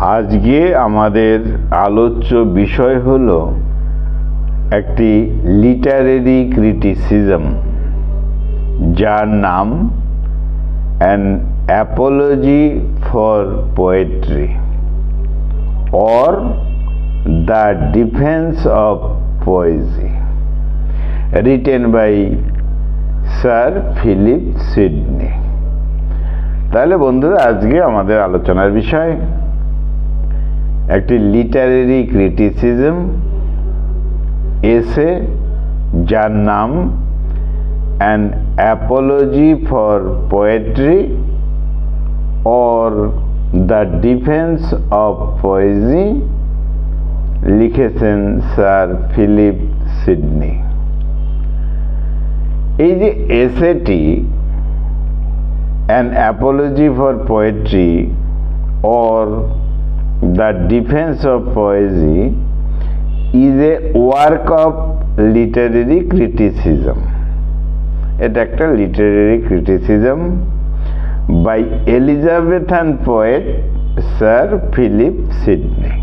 আজকে আমাদের আলোচ্য বিষয় হলো একটি লিটারেরি ক্রিটিসিজম, যার নাম an apology for poetry or the defense of poesy, written by sir Philip Sidney. তাহলে বন্ধুরা, আজকে আমাদের আলোচনার বিষয় একটি লিটারেরি ক্রিটিসিজম এসে, যার নাম an apology for poetry or the defence of poesy, লিখেছেন স্যার ফিলিপ সিডনি। এই যে এসেটি an apology for poetry or the defence of poesy is a work of literary criticism. এটা একটা literary criticism by Elizabethan poet Sir Philip Sidney.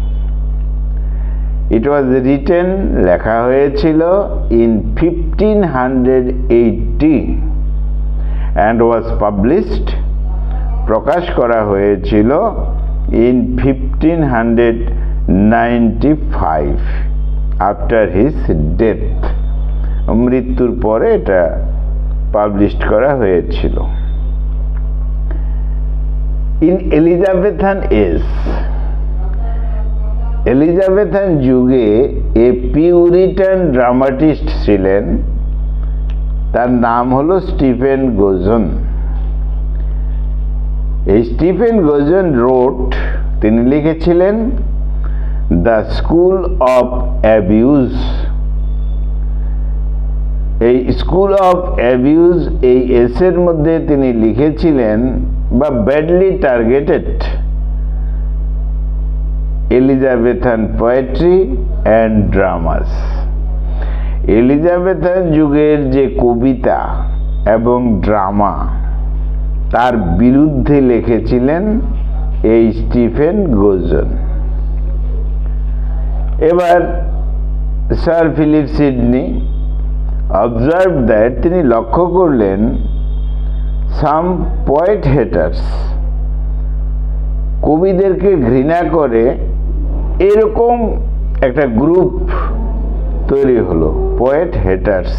It was written, লেখা হয়েছিল in 1580 and was published, প্রকাশ করা হয়েছিল in 1595 after his death. মৃত্যুর পরে এটা publish করা হয়েছিল। In Elizabethan age, এলিজাবেথান যুগে এ পিউরিটান ড্রামাটিস্ট ছিলেন, তার নাম হলো স্টিফেন গোজন। এই স্টিফেন গোজন তিনি লিখেছিলেন দ্য স্কুল অফ অ্যাবিউজ। এই স্কুল অফ অ্যাবিউজ এই এসের মধ্যে তিনি লিখেছিলেন বা badly targeted Elizabethan poetry and dramas. Elizabethan যুগের যে কবিতা এবং ড্রামা, তার বিরুদ্ধে লিখেছিলেন এই স্টিফেন গোজন। এবার sir Philip Sidney observe that, তিনি লক্ষ্য করলেন সাম পোয়েট হেটার্স, কবিদেরকে ঘৃণা করে এরকম একটা গ্রুপ তৈরি হলো, পোয়েট হেটার্স।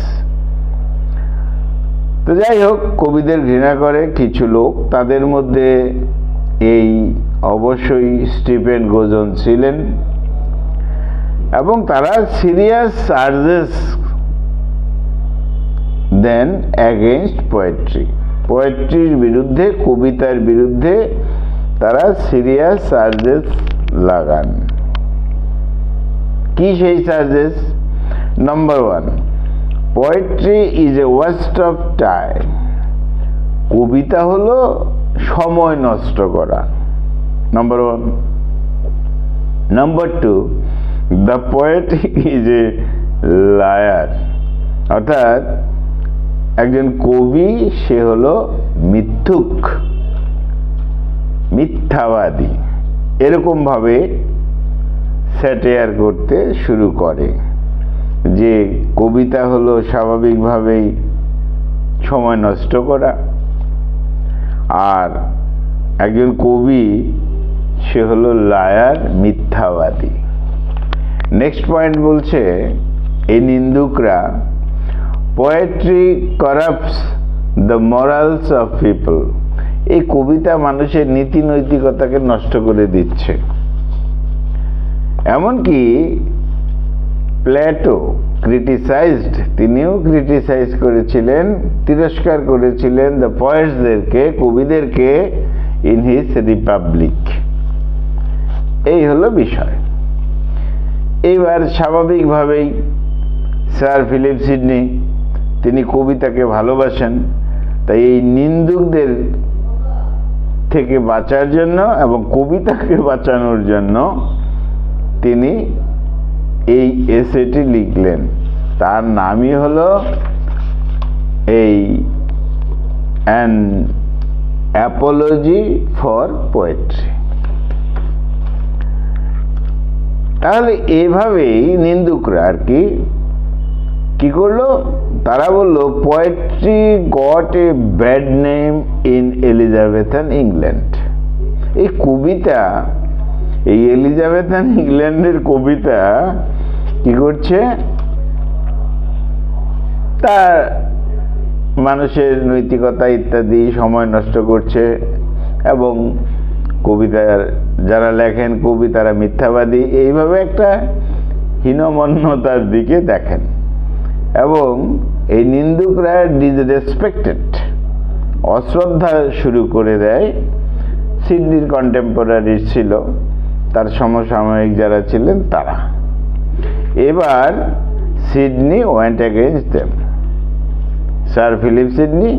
তো যাই হোক, কবিদের ঘৃণা করে কিছু লোক, তাদের মধ্যে এই অবশ্যই স্টিফেন গোজন ছিলেন, এবং তারা সিরিয়াস চার্জেস দেন অ্যাগেইনস্ট পোয়েট্রি। পোয়েট্রির বিরুদ্ধে, কবিতার বিরুদ্ধে তারা সিরিয়াস চার্জেস লাগান। কি সেই charges? Number 1, poetry is a waste of time. কবিতা হলো সময় নষ্ট করা, number 1। Number 2, the poet is a liar. অর্থাৎ একজন কবি, সে হলো মিথ্যুক, মিথ্যাবাদী। এরকম ভাবে স্যাটায়ার করতে শুরু করে যে কবিতা হলো স্বাভাবিকভাবেই সময় নষ্ট করা, আর একজন কবি সে হলো লায়ার, মিথ্যাবাদী। নেক্সট পয়েন্ট বলছে, এই নিন্দুকরা, poetry corrupts the morals of people. এই কবিতা মানুষের নীতি নৈতিকতাকে নষ্ট করে দিচ্ছে। এমনকি প্লেটো ক্রিটিসাইজড, তিনিও ক্রিটিসাইজ করেছিলেন, তিরস্কার করেছিলেন দ্য পোয়েটসদেরকে, কবিদেরকে, ইন হিজ রিপাবলিক। এই হলো বিষয়। এইবার স্বাভাবিকভাবেই স্যার ফিলিপ সিডনি তিনি কবিতাকে ভালোবাসেন, তাই এই নিন্দুকদের থেকে বাঁচার জন্য এবং কবিতাকে বাঁচানোর জন্য তিনি এই এসেটি লিখলেন। তার নামই হলো এই অ্যান অ্যাপোলজি ফর পোয়েট্রি। তাহলে এভাবেই নিন্দুকরা আর কি করলো, তারা বলল poetry got a bad name in Elizabethan England. এই কবিতা, এই এলিজাবেথান ইংল্যান্ডের কবিতা কি করছে, তার মানুষের নৈতিকতা ইত্যাদি সময় নষ্ট করছে, এবং কবিতার যারা লেখেন কবি তারা মিথ্যাবাদী, এইভাবে একটা হীনমন্যতার দিকে দেখেন। এবং এই নিন্দুকরা ডিসরেসপেক্টেড, অশ্রদ্ধা শুরু করে দেয় সিডনির কন্টেম্পোরারি ছিল, তার সমসাময়িক যারা ছিলেন তারা। এবার Sidney went against them. Sir Philip Sidney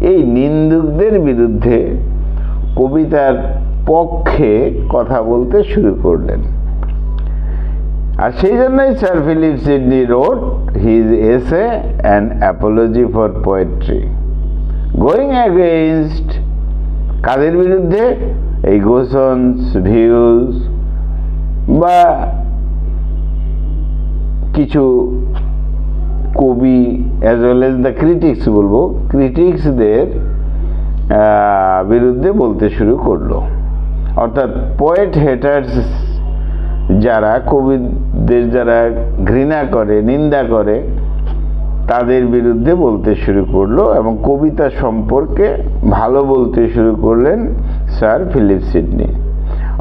এই নিন্দুকদের বিরুদ্ধে কবিতার পক্ষে কথা বলতে শুরু করলেন। আর সেই জন্যই sir Philip Sidney wrote his essay an apology for poetry, going against কাদের বিরুদ্ধে, এই গোসন্স ভিউজ বা কিছু কবি as well as the critics বলবো, ক্রিটিক্সদের বিরুদ্ধে বলতে শুরু করলো। অর্থাৎ পোয়েট হেটার্স যারা, কবিদের যারা ঘৃণা করে, নিন্দা করে, তাদের বিরুদ্ধে বলতে শুরু করলো এবং কবিতা সম্পর্কে ভালো বলতে শুরু করলেন স্যার ফিলিপ সিডনি।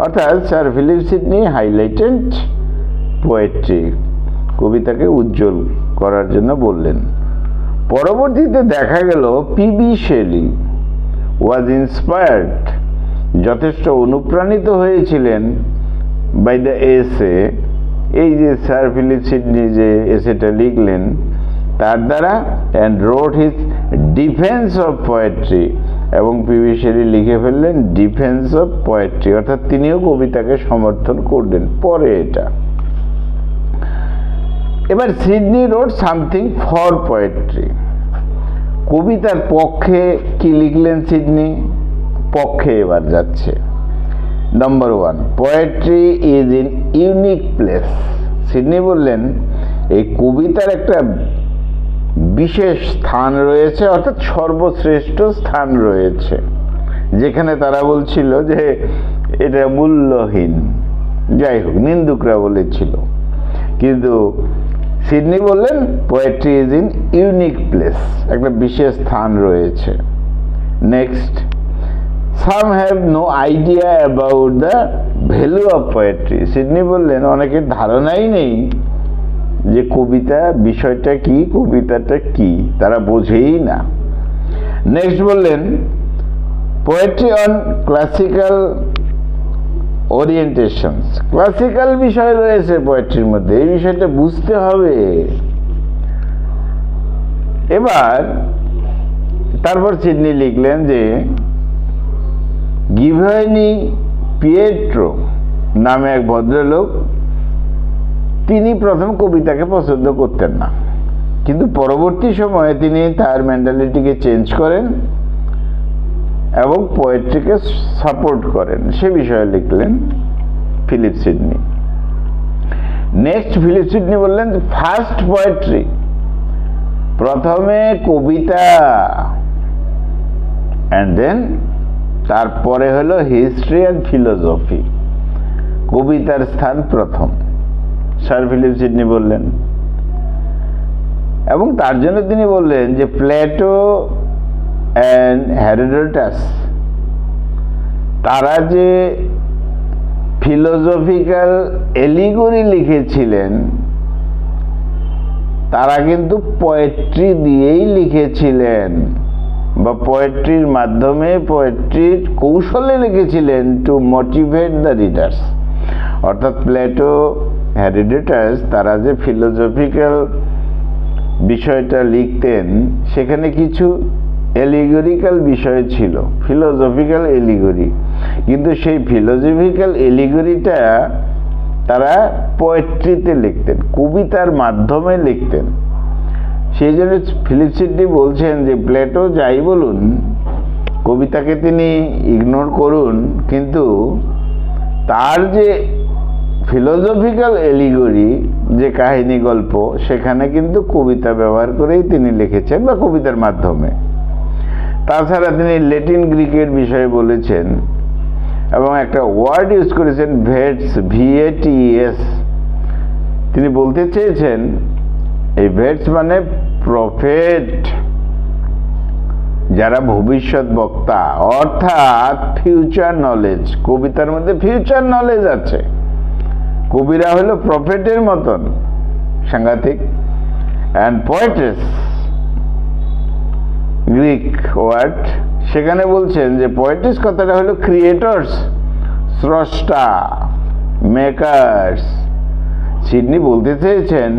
অর্থাৎ sir Philip Sidney highlighted poetry, কবিতাকে উজ্জ্বল করার জন্য বললেন। পরবর্তীতে দেখা গেল পিবি শেলি ওয়াজ ইন্সপায়ার্ড, যথেষ্ট অনুপ্রাণিত হয়েছিলেন বাই দ্য এসে, এই যে স্যার ফিলিপ সিডনি যে এসেটা লিখলেন তার দ্বারা, and wrote his defence of poetry, এবং পিবি শেলি লিখে ফেললেন ডিফেন্স অফ পোয়েট্রি, অর্থাৎ তিনিও কবিতাকে সমর্থন করলেন পরে এটা। এবার সিডনি রোট সামথিং ফর পোয়েট্রি, কবিতার পক্ষে কি লিখলেন সিডনি, পক্ষে এবার যাচ্ছে। Number 1, poetry is in unique place. Sydney বললেন এই কবিতার একটা বিশেষ স্থান রয়েছে, অর্থাৎ সর্বশ্রেষ্ঠ স্থান রয়েছে, যেখানে তারা বলছিল যে এটা মূল্যহীন। যাই হোক, নিন্দুকরা বলেছিল, কিন্তু সিডনি বললেন poetry is in unique place, একটা বিশেষ স্থান রয়েছে। Next, some have no idea about the value of poetry. Sidney বললেন অনেকের ধারণাই নেই যে কবিতা বিষয়টা কি, কবিতাটা কি, তারা বোঝেই না। নেক্সট বললেন পোয়েট্রি অন ক্লাসিক্যাল ওরিয়েন্টেশনস, ক্লাসিক্যাল বিষয় রয়েছে পোয়েট্রির মধ্যে, এই বিষয়টা বুঝতে হবে। এবার তারপর সিডনি লিখলেন যে গিভানি পিয়েট্রো নামে এক ভদ্রলোক, তিনি প্রথম কবিতাকে পছন্দ করতেন না, কিন্তু পরবর্তী সময়ে তিনি তার মেন্টালিটিকে চেঞ্জ করেন এবং পোয়েট্রিকে সাপোর্ট করেন, সে বিষয়ে লিখলেন Philip Sidney. Next Philip Sidney বললেন ফার্স্ট পোয়েট্রি, প্রথমে কবিতা, অ্যান্ড দেন তারপরে হলো হিস্ট্রি অ্যান্ড ফিলোসফি, কবিতার স্থান প্রথম, স্যার ফিলিপ সিডনি বললেন। এবং তার জন্য তিনি বললেন যে প্লেটো অ্যান্ড হেরোডোটাস তারা যে ফিলোসফিক্যাল এলিগরি লিখেছিলেন তারা কিন্তু পোয়েট্রি দিয়েই লিখেছিলেন, বা পোয়েট্রির মাধ্যমে, পোয়েট্রির কৌশলে লিখেছিলেন টু মোটিভেট দ্য রিডার্স। অর্থাৎ প্লেটো, হেরোডোটাস তারা যে ফিলোসফিক্যাল বিষয়টা লিখতেন সেখানে কিছু এলিগরিক্যাল বিষয় ছিল, ফিলোসফিক্যাল এলিগরি, কিন্তু সেই ফিলোসফিক্যাল এলিগরিটা তারা পোয়েট্রিতে লিখতেন, কবিতার মাধ্যমে লিখতেন। সেই জন্য ফিলিপ সিডনি বলছেন যে প্লেটো যাই বলুন, কবিতাকে তিনি ইগনোর করুন, কিন্তু তার যে ফিলোসফিক্যাল এলিগরি যে কাহিনী গল্প, সেখানে কিন্তু কবিতা ব্যবহার করেই তিনি লিখেছেন বা কবিতার মাধ্যমে। তাছাড়া তিনি ল্যাটিন গ্রিকের বিষয়ে বলেছেন এবং একটা ওয়ার্ড ইউজ করেছেন ভেটস, VATES। তিনি বলতে চেয়েছেন এই ভেটস মানে প্রফেট, যারা ভবিষ্যৎ বক্তা, অর্থাৎ ফিউচার নলেজ। কবিতার মধ্যে ফিউচার নলেজ আছে। কবিরা হলো প্রফেটের মতন, সাংঘাতিক। অ্যান্ড পোয়েটেস, গ্রিক ওয়ার্ড, সেখানে বলছেন যে পোয়েটিস কথাটা হলো ক্রিয়েটর্স, স্রষ্টা, মেকার্স। সিডনি বলতে চেয়েছেন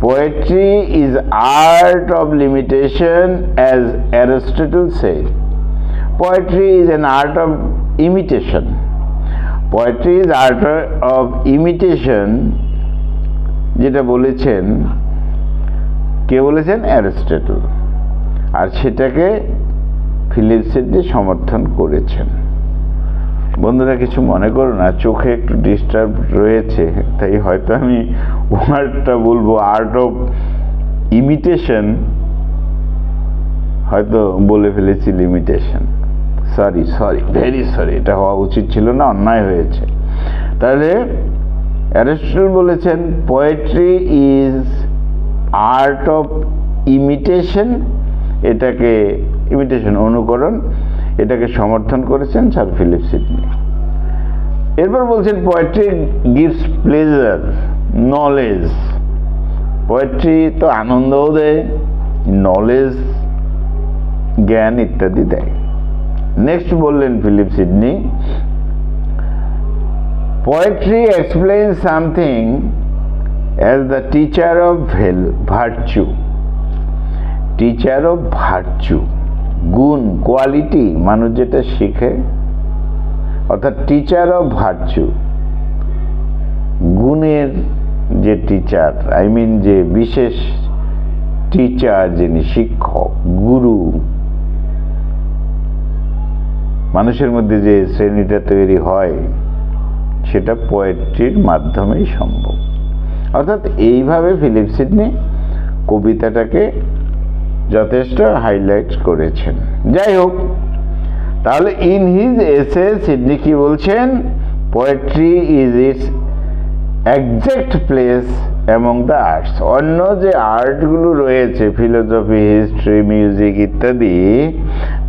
poetry is art of limitation, as Aristotle said. Poetry is an art of imitation. Poetry is art of imitation, যেটা বলেছেন কে বলেছেন? অ্যারিস্টটল। আর সেটাকে ফিলিপ সিডনি সমর্থন করেছেন। বন্ধুরা কিছু মনে করো না, চোখে একটু ডিস্টার্ব রয়েছে, তাই হয়তো আমি ওয়ার্ডটা বলবো আর্ট অফ ইমিটেশন, হয়তো বলে ফেলেছি লিমিটেশন। সরি, ভেরি সরি, এটা হওয়া উচিত ছিল না, অন্যায় হয়েছে। তাহলে অ্যারিস্টটল বলেছেন poetry is art of imitation, এটাকে ইমিটেশন, অনুকরণ, এটাকে সমর্থন করেছেন স্যার ফিলিপ সিডনি। এরপর বলছেন poetry gives pleasure, knowledge. Poetry তো আনন্দও দেয়, নলেজ, জ্ঞান ইত্যাদি দেয়। নেক্সট বললেন Philip Sidney, poetry explain something as the teacher of virtue. Teacher of virtue, গুণ, কোয়ালিটি, মানুষ যেটা শিখে, অর্থাৎ টিচার অফ ভার্চু, গুণের যে টিচার, যে বিশেষ টিচার, যিনি শিক্ষক, গুরু, মানুষের মধ্যে যে শ্রেণীটা তৈরি হয় সেটা পোয়েট্রির মাধ্যমেই সম্ভব। অর্থাৎ এইভাবে ফিলিপ সিডনি কবিতাটাকে যথেষ্ট হাইলাইট করেছেন। যাই হোক, তাহলে ইন হিজ এসে সিডনি কি বলছেন? Poetry is it's exact place among the arts. অন্য যে আর্টগুলো রয়েছে, ফিলোসফি, হিস্ট্রি, মিউজিক ইত্যাদি,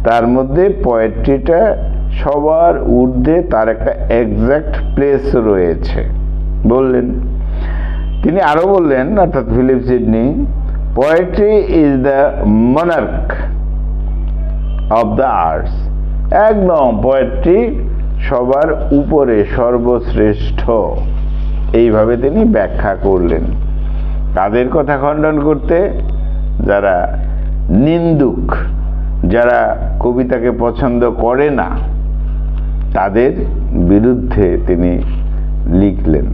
তার মধ্যে পোয়েট্রিটা সবার ঊর্ধ্বে, তার একটা এক্সাক্ট প্লেস রয়েছে বললেন। তিনি আরো বললেন, অর্থাৎ Philip Sidney, poetry is the monarch of the arts. একদম পোয়েট্রি সবার উপরে, সর্বশ্রেষ্ঠ, এইভাবে তিনি ব্যাখ্যা করলেন। তাদের কথা খণ্ডন করতে, যারা নিন্দুক, যারা কবিতাকে পছন্দ করে না, তাদের বিরুদ্ধে তিনি লিখলেন।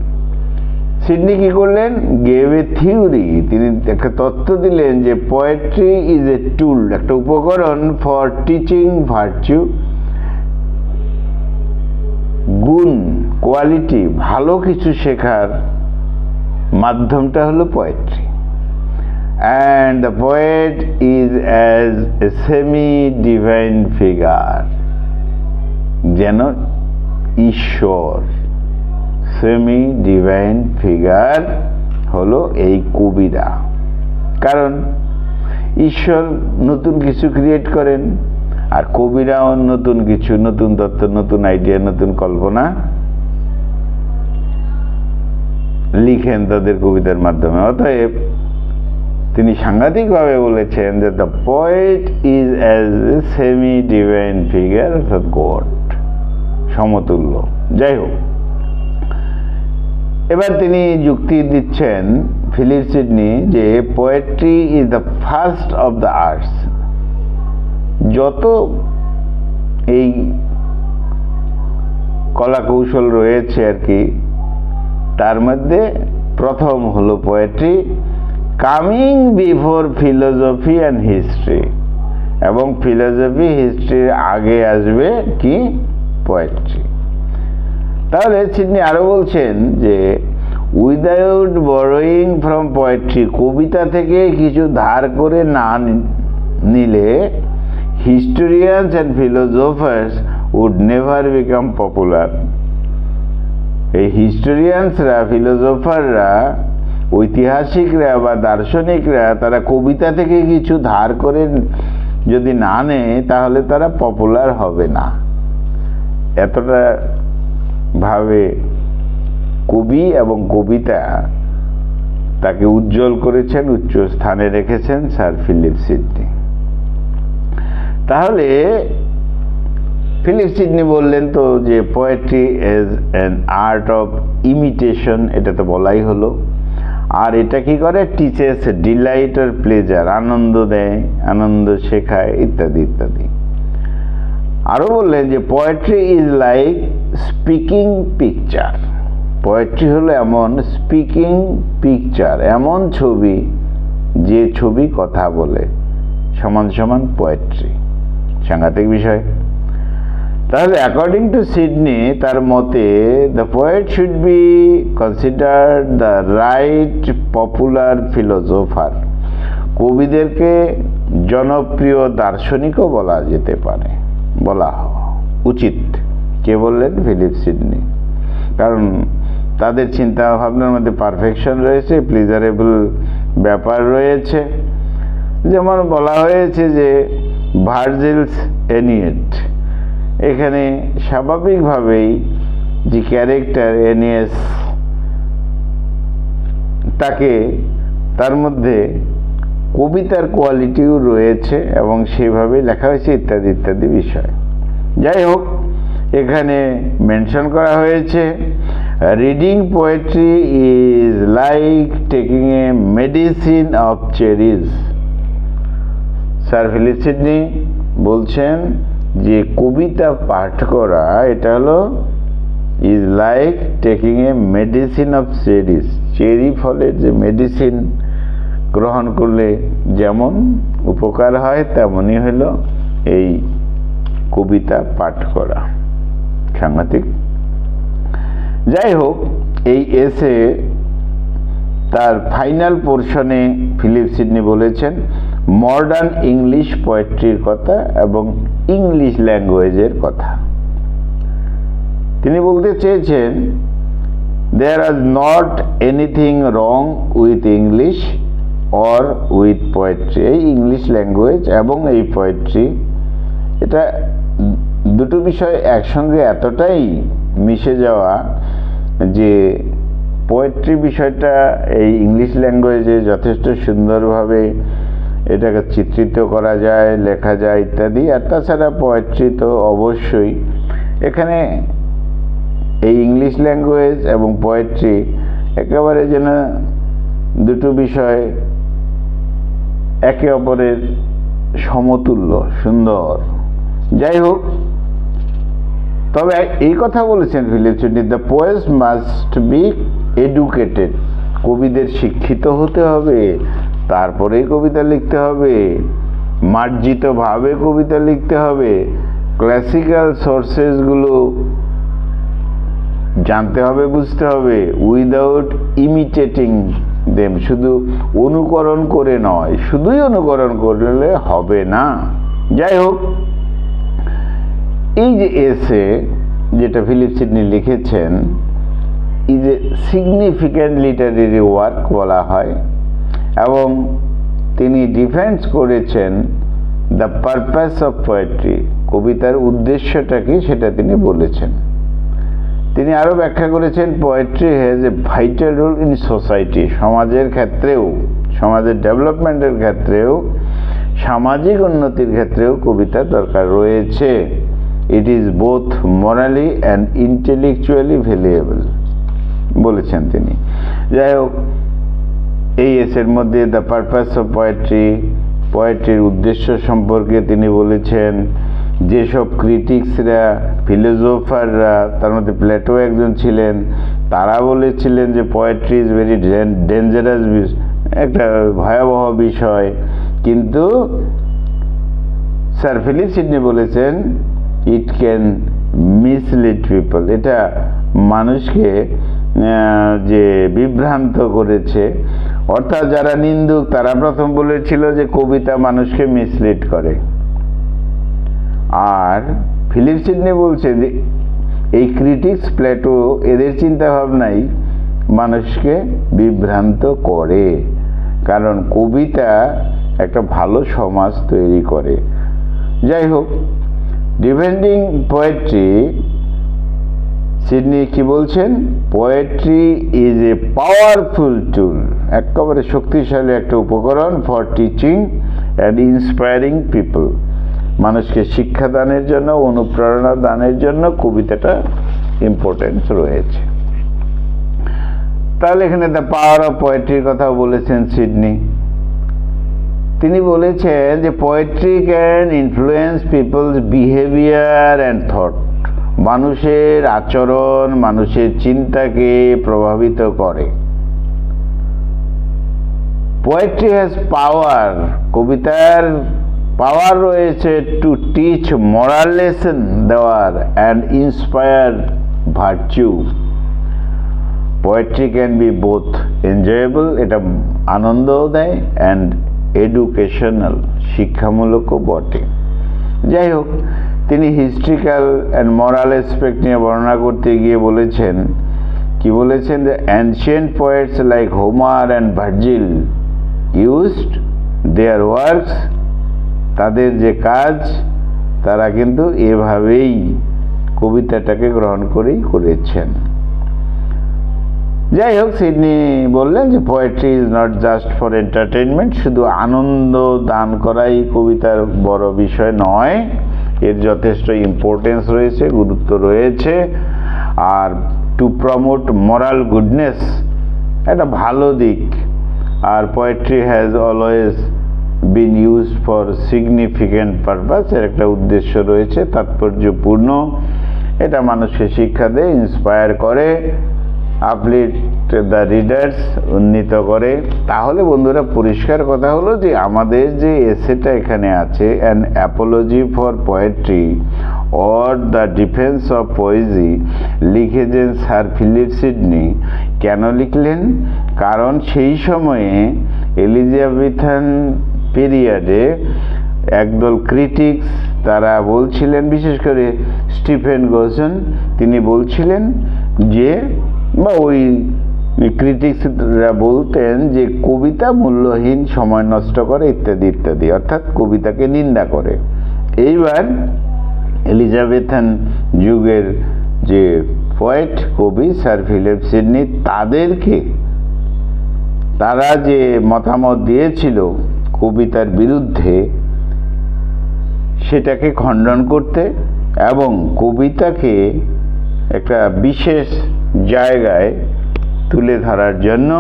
সিডনি কি করলেন? Gave a theory. তিনি একটা তত্ত্ব দিলেন যে পোয়েট্রি ইজ এ টুল, একটা উপকরণ ফর টিচিং ভার্চু, গুণ, কোয়ালিটি, ভালো কিছু শেখার মাধ্যমটা হলো poetry. And the poet is as a semi divine figure, যেন ঈশ্বর। সেমি ডিভাইন ফিগার হলো এই কবিরা। কারণ ঈশ্বর নতুন কিছু ক্রিয়েট করেন, আর কবিরাও নতুন কিছু, নতুন তত্ত্ব, নতুন আইডিয়া, নতুন কল্পনা লিখেন তাদের কবিতার মাধ্যমে। অতএব তিনি সাংঘাতিকভাবে বলেছেন যে the poet is as a semi divine figure, অর্থাৎ গড, সমতুল্য। যাই হোক, এবার তিনি যুক্তি দিচ্ছেন ফিলিপ সিডনি যে poetry is the first of the arts. যত এই কলা কৌশল রয়েছে আর কি, তার মধ্যে প্রথম হলো poetry, coming before philosophy and history. এবং ফিলোসফি, হিস্ট্রির আগে আসবে কি? পোয়েট্রি। তাহলে সিডনি আরো বলছেন যে উইদাউট বরোয়িং ফ্রম পোয়েট্রি, কবিতা থেকে কিছু ধার করে না নিলে historians and philosophers would never become popular. এই হিস্টোরিয়ানসরা, ফিলোসোফাররা, ঐতিহাসিকরা বা দার্শনিকরা তারা কবিতা থেকে কিছু ধার করে যদি না নেয় তাহলে তারা পপুলার হবে না। এতটা ভাবে কবি এবং কবিতা তাকে উজ্জ্বল করেছেন, উচ্চ স্থানে রেখেছেন স্যার ফিলিপ সিডনি। তাহলে ফিলিপ সিডনি বললেন তো যে poetry is an art of imitation, এটা তো বলাই হলো। আর এটা কি করে? টিচেস ডিলাইট অর প্লেজার, আনন্দ দেয়, আনন্দ শেখায়, ইত্যাদি ইত্যাদি। আরো বললেন যে poetry is like speaking picture, poetry হলো এমন স্পিকিং পিকচার, এমন ছবি যে ছবি কথা বলে, সমান সমান পোয়েট্রি। সাংঘাতিক বিষয়। তাহলে অ্যাকর্ডিং টু সিডনি, তার মতে the poet should be considered the right popular philosopher, কবিদেরকে জনপ্রিয় দার্শনিকও বলা যেতে পারে, বলা উচিত। কে বললেন? Philip Sidney. কারণ তাদের চিন্তা ভাবনার মধ্যে পারফেকশন রয়েছে, প্লিজারেবল ব্যাপার রয়েছে। যেমন বলা হয়েছে যে ভার্জিলস এনিয়েট, এখানে স্বাভাবিকভাবেই যে ক্যারেক্টার এনিয়াস, তাকে তার মধ্যে কবিতার কোয়ালিটিও রয়েছে এবং সেভাবেই লেখা হয়েছে, ইত্যাদি ইত্যাদি বিষয়। যাই হোক, এখানে মেনশন করা হয়েছে reading poetry is like taking a medicine of cherries. Sir Philip Sidney বলছেন যে কবিতা পাঠ করা এটা হলো is like taking a medicine of cherries, cherry ফলের যে মেডিসিন গ্রহণ করলে যেমন উপকার হয় তেমনই হলো এই কবিতা পাঠ করা। সাংঘাতিক। যাই হোক, এই এসে তার ফাইনাল পোর্শনে ফিলিপ সিডনি বলেছেন মডার্ন ইংলিশ পোয়েট্রির কথা এবং ইংলিশ ল্যাঙ্গুয়েজের কথা। তিনি বলতে চেয়েছেন there is not anything wrong with English or with poetry. এই ইংলিশ ল্যাঙ্গুয়েজ এবং এই পোয়েট্রি, এটা দুটো বিষয় একসঙ্গে এতটাই মিশে যাওয়া যে পোয়েট্রি বিষয়টা এই ইংলিশ ল্যাঙ্গুয়েজে যথেষ্ট সুন্দরভাবে এটাকে চিত্রিত করা যায়, লেখা যায় ইত্যাদি। আর তাছাড়া পোয়েট্রি তো অবশ্যই। এখানে এই ইংলিশ ল্যাঙ্গুয়েজ এবং পোয়েট্রি একেবারে যেন দুটো বিষয় একে অপরের সমতুল্য, সুন্দর। যাই হোক, তবে এই কথা বলেছেন Philip Sidney, the poets must be educated, কবিদের শিক্ষিত হতে হবে, তারপরেই কবিতা লিখতে হবে, মার্জিতভাবে কবিতা লিখতে হবে, ক্লাসিক্যাল সোর্সেসগুলো জানতে হবে, বুঝতে হবে, উইদাউট ইমিটেটিং দেম, শুধু অনুকরণ করে নয়, শুধুই অনুকরণ করলে হবে না। যাই হোক, এই যে এসে যেটা ফিলিপ সিডনি লিখেছেন is a significant literary work বলা হয়, এবং তিনি ডিফেন্স করেছেন দ্য পারপাস অফ পোয়েট্রি, কবিতার উদ্দেশ্যটা কি সেটা তিনি বলেছেন। তিনি আরও ব্যাখ্যা করেছেন poetry has a vital role in society, সমাজের ক্ষেত্রেও, সমাজের ডেভেলপমেন্টের ক্ষেত্রেও, সামাজিক উন্নতির ক্ষেত্রেও কবিতার দরকার রয়েছে। It is both morally and intellectually valuable বলেছেন তিনি। যাই হোক, এই এসের মধ্যে দ্য পারপাস অফ পোয়েট্রি, পোয়েট্রির উদ্দেশ্য সম্পর্কে তিনি বলেছেন যেসব ক্রিটিক্সরা, ফিলোসোফাররা, তার মধ্যে প্লেটো একজন ছিলেন, তারা বলেছিলেন যে পোয়েট্রি ইজ ভেরি ডেঞ্জারাস, একটা ভয়াবহ বিষয়, কিন্তু স্যার ফিলিপ সিডনি বলেছেন ইট ক্যান মিসলিড পিপল, এটা মানুষকে যে বিভ্রান্ত করেছে, অর্থাৎ যারা নিন্দুক তারা প্রথম বলেছিল যে কবিতা মানুষকে মিসলিড করে, আর ফিলিপ সিডনি বলছে যে এই ক্রিটিক্স প্লেটো এদের চিন্তা ভাবনাই মানুষকে বিভ্রান্ত করে, কারণ কবিতা একটা ভালো সমাজ তৈরি করে। যাই হোক, ডিফেন্ডিং পোয়েট্রি, সিডনি কি বলছেন? পোয়েট্রি ইজ এ পাওয়ারফুল টুল, একেবারে শক্তিশালী একটা উপকরণ for teaching and inspiring people. মানুষকে শিক্ষা দানের জন্য, অনুপ্রেরণা দানের জন্য কবিতাটা ইম্পর্টেন্স রয়েছে। তাহলে এখানে দ্য পাওয়ার অফ পোয়েট্রির কথা বলেছেন সিডনি। তিনি বলেছেন যে poetry can influence people's behaviour and thought, মানুষের আচরণ, মানুষের চিন্তাকে প্রভাবিত করে। পোয়েট্রি হ্যাজ পাওয়ার, কবিতার পাওয়ার রয়েছে টু টিচ মোরাল লেসন দেওয়ার and inspire virtue. Poetry can be both enjoyable, এটা আনন্দও দেয়, অ্যান্ড এডুকেশনাল, শিক্ষামূলকও বটে। যাই হোক, তিনি হিস্ট্রিক্যাল অ্যান্ড মরাল অ্যাসপেক্ট নিয়ে বর্ণনা করতে গিয়ে বলেছেন, কি বলেছেন? যে ancient poets like Homer and Virgil used their works, তাদের যে কাজ তারা কিন্তু এভাবেই কবিতাটাকে গ্রহণ করেই করেছেন। যাই হোক, সিডনি বললেন যে poetry is not just for entertainment, শুধু আনন্দ দান করাই কবিতার বড় বিষয় নয়, এর যথেষ্ট ইম্পর্টেন্স রয়েছে, গুরুত্ব রয়েছে। আর টু প্রমোট মোরাল গুডনেস, একটা ভালো দিক। আর poetry has always been used for significant purpose, এর একটা উদ্দেশ্য রয়েছে, তাৎপর্যপূর্ণ। এটা মানুষকে শিক্ষা দেয়, ইন্সপায়ার করে, আপলিফট দ্য রিডার্স, উন্নীত করে। তাহলে বন্ধুরা, পরিষ্কার কথা হলো যে আমাদের যে এসেটা এখানে আছে, an apology for poetry or the defence of poesy, লিখেছেন স্যার ফিলিপ সিডনি। কেন লিখলেন? কারণ সেই সময়ে এলিজাবেথান পিরিয়ডে একদল ক্রিটিক্স তারা বলছিলেন, বিশেষ করে স্টিফেন গোজন, তিনি বলছিলেন যে, বা ওই ক্রিটিক্সরা বলতেন যে কবিতা মূল্যহীন, সময় নষ্ট করে, ইত্যাদি ইত্যাদি, অর্থাৎ কবিতাকে নিন্দা করে। এইবার এলিজাবেথান যুগের যে পোয়েট, কবি স্যার ফিলিপ সিডনি, তারা যে মতামত দিয়েছিল কবিতার বিরুদ্ধে, সেটাকে খণ্ডন করতে এবং কবিতাকে একটা বিশেষ জায়গায় তুলে ধরার জন্য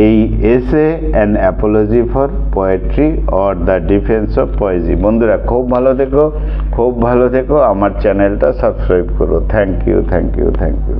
এই essay an apology for poetry or the defence of poesy. বন্ধুরা, খুব ভালো থেকো, খুব ভালো থেকো। আমার চ্যানেলটা সাবস্ক্রাইব করো। Thank you, thank you, thank you.